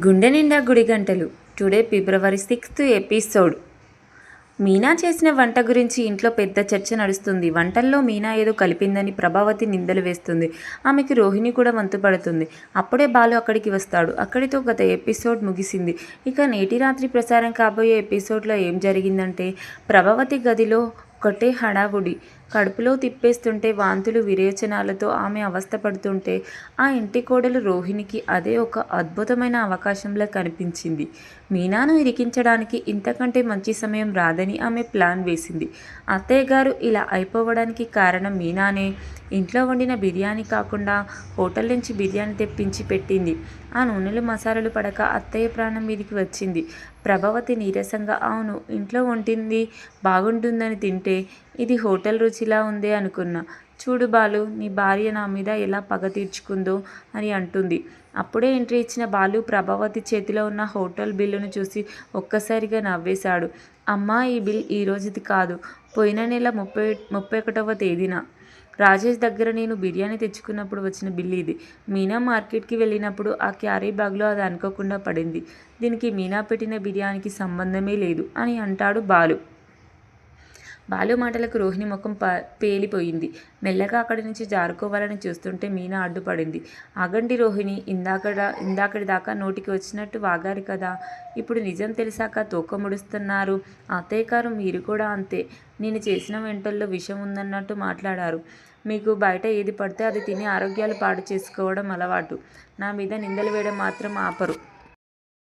గుండె నిండా గుడి గంటలు. టుడే ఫిబ్రవరి 6th ఎపిసోడ్. మీనా చేసిన వంట గురించి ఇంట్లో పెద్ద చర్చ నడుస్తుంది. వంటల్లో మీనా ఏదో కలిపిందని ప్రభావతి నిందలు వేస్తుంది. ఆమెకి రోహిణి కూడా వంతు పడుతుంది. అప్పుడే బాలు అక్కడికి వస్తాడు. అక్కడితో గత ఎపిసోడ్ ముగిసింది. ఇక నేటి రాత్రి ప్రసారం కాబోయే ఎపిసోడ్లో ఏం జరిగిందంటే, ప్రభావతి గదిలో ఒకటే హడావుడి. కడుపులో తిప్పేస్తుంటే వాంతులు విరేచనాలతో ఆమె అవస్థపడుతుంటే ఆ ఇంటి కోడలు రోహిణికి అదే ఒక అద్భుతమైన అవకాశంలా కనిపించింది. మీనాను ఇరికించడానికి ఇంతకంటే మంచి సమయం రాదని ఆమె ప్లాన్ వేసింది. అత్తయ్య గారు ఇలా అయిపోవడానికి కారణం మీనానే. ఇంట్లో వండిన బిర్యానీ కాకుండా హోటల్ నుంచి బిర్యానీ తెప్పించి పెట్టింది. ఆ నూనెలు మసాలాలు పడక అత్తయ్య ప్రాణం మీదికి వచ్చింది. ప్రభావతి నీరసంగా, అవును, ఇంట్లో వండింది బాగుంటుందని తింటే ఇది హోటల్ రుచిలా ఉందే అనుకున్నా. చూడు బాలు, నీ భార్య నా మీద ఎలా పగ తీర్చుకుందో అని అంటుంది. అప్పుడే ఎంట్రీ ఇచ్చిన బాలు ప్రభావతి చేతిలో ఉన్న హోటల్ బిల్లును చూసి ఒక్కసారిగా నవ్వేశాడు. అమ్మా, ఈ బిల్ ఈ రోజుది కాదు, పోయిన నెల 31వ తేదీన రాజేష్ దగ్గర నేను బిర్యానీ తెచ్చుకున్నప్పుడు వచ్చిన బిల్లు ఇది. మీనా మార్కెట్కి వెళ్ళినప్పుడు ఆ క్యారీ బ్యాగ్లో అది అనుకోకుండా పడింది. దీనికి మీనా పెట్టిన బిర్యానీకి సంబంధమే లేదు అని అంటాడు బాలు. బాలు మాటలకు రోహిణి ముఖం పేలిపోయింది. మెల్లగా అక్కడి నుంచి జారుకోవాలని చూస్తుంటే మీనా అడ్డుపడింది. ఆగండి రోహిణి, ఇందాకటి దాకా నోటికి వచ్చినట్టు వాగారు కదా, ఇప్పుడు నిజం తెలిసాక తోక ముడుస్తున్నారు. అత్తయ్య గారు, మీరు కూడా అంతే. నేను చేసిన వంటల్లో విషం ఉందన్నట్టు మాట్లాడారు. మీకు బయట ఏది పడితే అది తిని ఆరోగ్యాలు పాడు చేసుకోవడం అలవాటు. నా మీద నిందలు వేయడం మాత్రం ఆపరు.